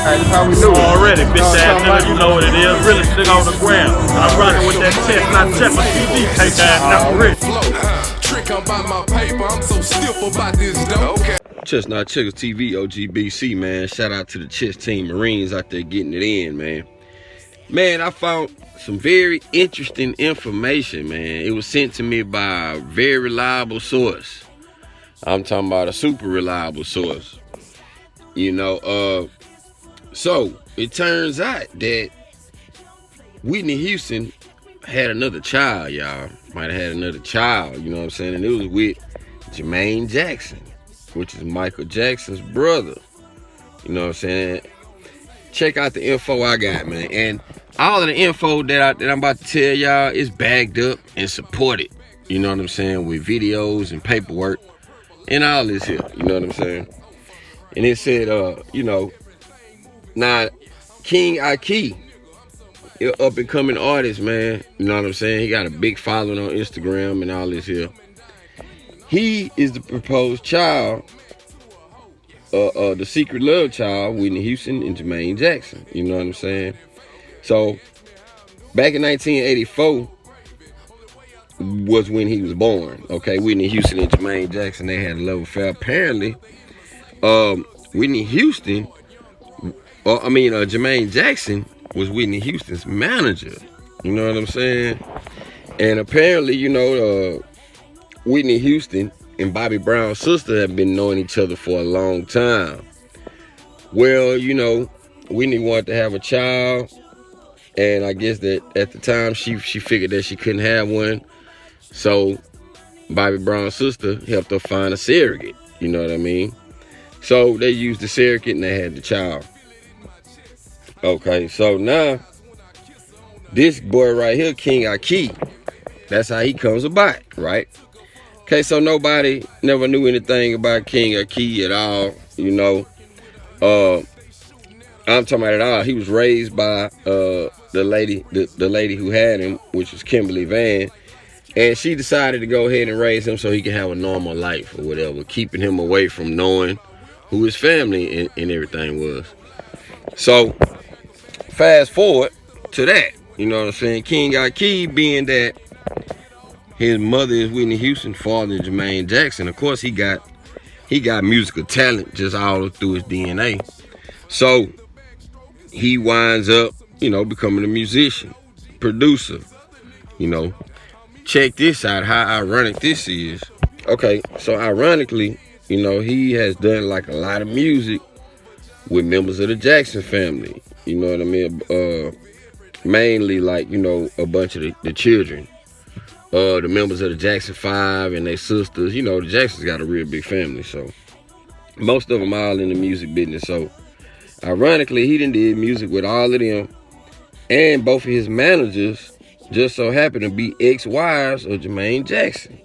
Hey, that's how we do it. Already, bitch ass nigga, you know what it is. Really nigga on the ground. I'm rocking with that chestnut chopper TV, take ass number rich. Trick, I'm by my paper, I'm so stiff about this dope. Okay. Chestnut Chickers TV, OGBC, man. Shout out to the Chess Team Marines out there getting it in, man. Man, I found some very interesting information, man. It was sent to me by a very reliable source. I'm talking about a super reliable source. You know, so it turns out that Whitney Houston had another child, y'all. Might have had another child, you know what I'm saying? And it was with Jermaine Jackson, which is Michael Jackson's brother. You know what I'm saying? Check out the info I got, man. And all of the info that I'm about to tell y'all is backed up and supported. You know what I'm saying? With videos and paperwork and all this here. You know what I'm saying? And it said, you know, now King Ahki, up and coming artist, man. You know what I'm saying? He got a big following on Instagram and all this here. He is the proposed child, the secret love child, Whitney Houston and Jermaine Jackson. You know what I'm saying? So, back in 1984 was when he was born. Okay, Whitney Houston and Jermaine Jackson, they had a love affair. Apparently, Whitney Houston, Jermaine Jackson was Whitney Houston's manager. You know what I'm saying? And apparently, you know, Whitney Houston and Bobby Brown's sister have been knowing each other for a long time. Well, you know, Whitney wanted to have a child, and I guess that at the time she figured that she couldn't have one. So Bobby Brown's sister helped her find a surrogate. You know what I mean? So they used the surrogate and they had the child. Okay, so now this boy right here, King Ahki, that's how he comes about, right? Okay, so nobody never knew anything about King Ahki at all, you know. I'm talking about it all. He was raised by the lady who had him, which was Kimberly Van, and she decided to go ahead and raise him so he could have a normal life or whatever, keeping him away from knowing who his family and everything was. So fast forward to that, you know what I'm saying? King Ahki, being that his mother is Whitney Houston, father is Jermaine Jackson. Of course, he got musical talent just all through his DNA. So he winds up, you know, becoming a musician, producer. You know, check this out, how ironic this is. Okay, so ironically, you know, he has done like a lot of music with members of the Jackson family. You know what I mean? Mainly like, you know, a bunch of the children. The members of the Jackson 5 and their sisters. You know, the Jacksons got a real big family, so most of them all in the music business. So ironically, he done did music with all of them, and both of his managers just so happen to be ex-wives of Jermaine Jackson.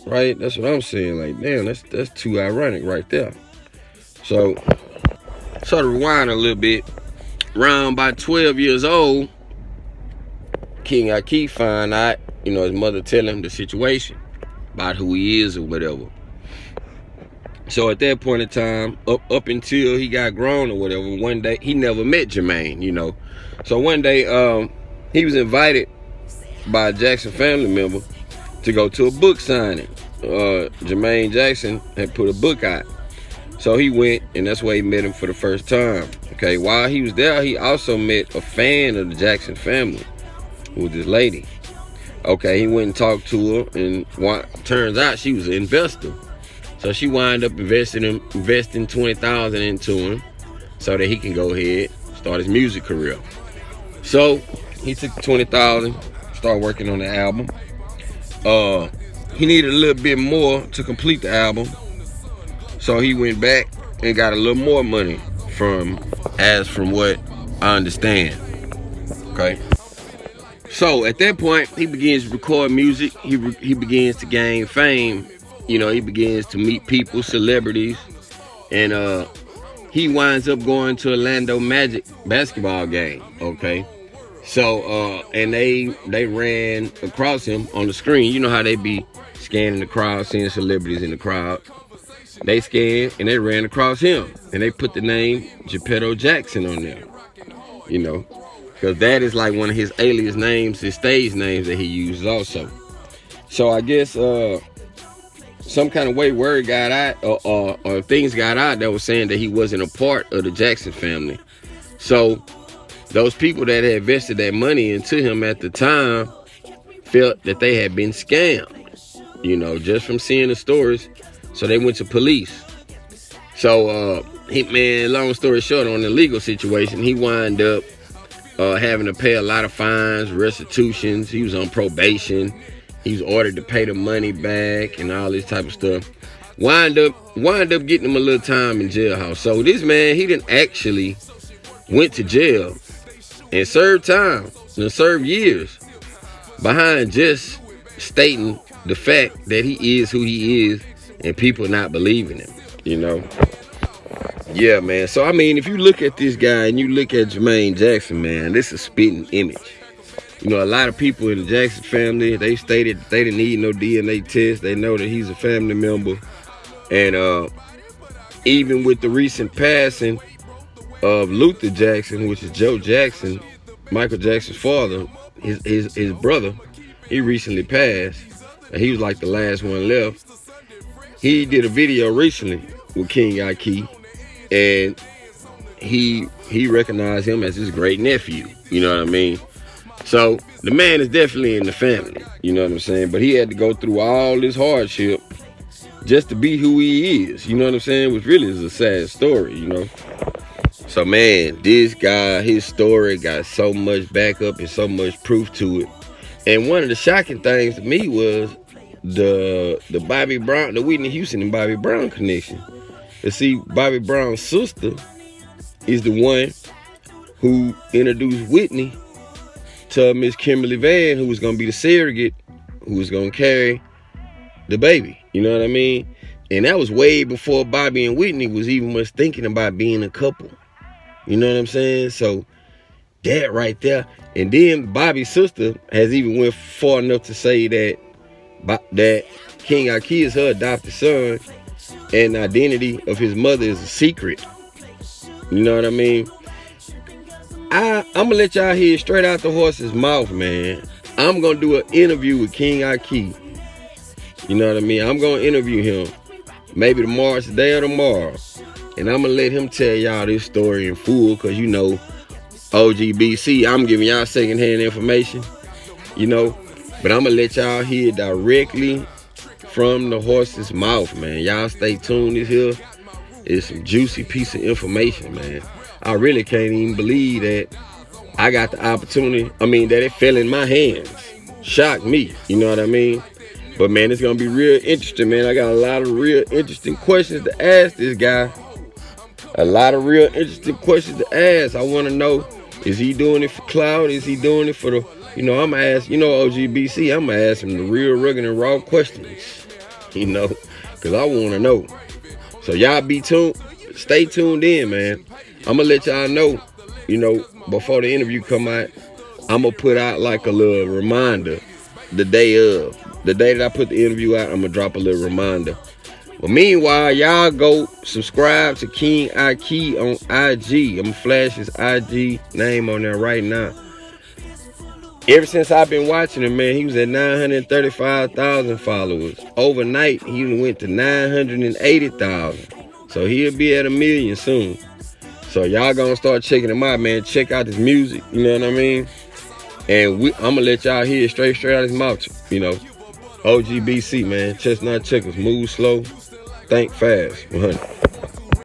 Right? That's what I'm saying. Like, damn, that's too ironic right there. So to rewind a little bit, around by 12 years old, King Ahki find out, you know, his mother tell him the situation about who he is or whatever. So at that point in time, up until he got grown or whatever, one day he never met Jermaine, you know. So one day he was invited by a Jackson family member to go to a book signing. Jermaine Jackson had put a book out. So he went, and that's where he met him for the first time. Okay, while he was there, he also met a fan of the Jackson family, who was this lady. Okay, he went and talked to her, and turns out she was an investor. So she wound up investing $20,000 into him so that he can go ahead and start his music career. So he took $20,000, started working on the album. He needed a little bit more to complete the album, so he went back and got a little more money from what I understand. Okay. So at that point, he begins to record music. He begins to gain fame. You know, he begins to meet people, celebrities, and he winds up going to Orlando Magic basketball game. Okay, so and they ran across him on the screen. You know how they be scanning the crowd, seeing celebrities in the crowd. they scanned and they ran across him. And they put the name Geppetto Jackson on there. You know, because that is like one of his alias names, his stage names that he uses also. So I guess some kind of way word got out or things got out that was saying that he wasn't a part of the Jackson family. So those people that had invested that money into him at the time felt that they had been scammed, you know, just from seeing the stories. So they went to police. So man, long story short, on the legal situation, he wound up having to pay a lot of fines, restitutions. He was on probation. He was ordered to pay the money back and all this type of stuff. Wind up getting him a little time in jailhouse. So this man, he didn't actually went to jail and served time and served years behind just stating the fact that he is who he is and people not believing him, you know. Yeah, man. So I mean, if you look at this guy and you look at Jermaine Jackson, man, this is a spitting image. You know, a lot of people in the Jackson family, they stated they didn't need no DNA test. They know that he's a family member. And even with the recent passing of Luther Jackson, which is Joe Jackson, Michael Jackson's father, his brother, he recently passed. And he was like the last one left. He did a video recently with King Ahki, and he recognized him as his great nephew. You know what I mean? So the man is definitely in the family, you know what I'm saying? But he had to go through all this hardship just to be who he is, you know what I'm saying? Which really is a sad story, you know? So man, this guy, his story got so much backup and so much proof to it. And one of the shocking things to me was the Bobby Brown, the Whitney Houston and Bobby Brown connection. You see, Bobby Brown's sister is the one who introduced Whitney to Miss Kimberly Van, who was gonna be the surrogate, who was gonna carry the baby. You know what I mean? And that was way before Bobby and Whitney was even much thinking about being a couple. You know what I'm saying? So that right there. And then Bobby's sister has even went far enough to say that King Ahki is her adopted son, and the identity of his mother is a secret. You know what I mean? I'm gonna let y'all hear straight out the horse's mouth, man. I'm gonna do an interview with King Ahki. You know what I mean? I'm gonna interview him maybe today or tomorrow. And I'm gonna let him tell y'all this story in full, because you know, OGBC, I'm giving y'all secondhand information, you know. But I'm gonna let y'all hear directly from the horse's mouth, man. Y'all stay tuned. This here is some juicy piece of information, man. I really can't even believe that I got the opportunity. I mean, that it fell in my hands. Shocked me, you know what I mean? But man, it's gonna be real interesting, man. I got a lot of real interesting questions to ask this guy. A lot of real interesting questions to ask. I wanna know, is he doing it for clout? Is he doing it for the, you know, I'm gonna ask, you know, OGBC, I'm gonna ask him the real, rugged, and raw questions, you know, because I wanna know. So y'all be tuned, stay tuned in, man. I'm gonna let y'all know, you know, before the interview come out, I'm gonna put out like a little reminder the day that I put the interview out. I'm gonna drop a little reminder. But meanwhile, y'all go subscribe to King Ahki on IG. I'm gonna flash his IG name on there right now. Ever since I've been watching him, man, he was at 935,000 followers. Overnight, he went to 980,000. So he'll be at 1 million soon. So y'all gonna start checking him out, man. Check out his music, you know what I mean? And I'm gonna let y'all hear it straight out his mouth, you know. OGBC, man. Chestnut checkers, move slow, think fast. 100.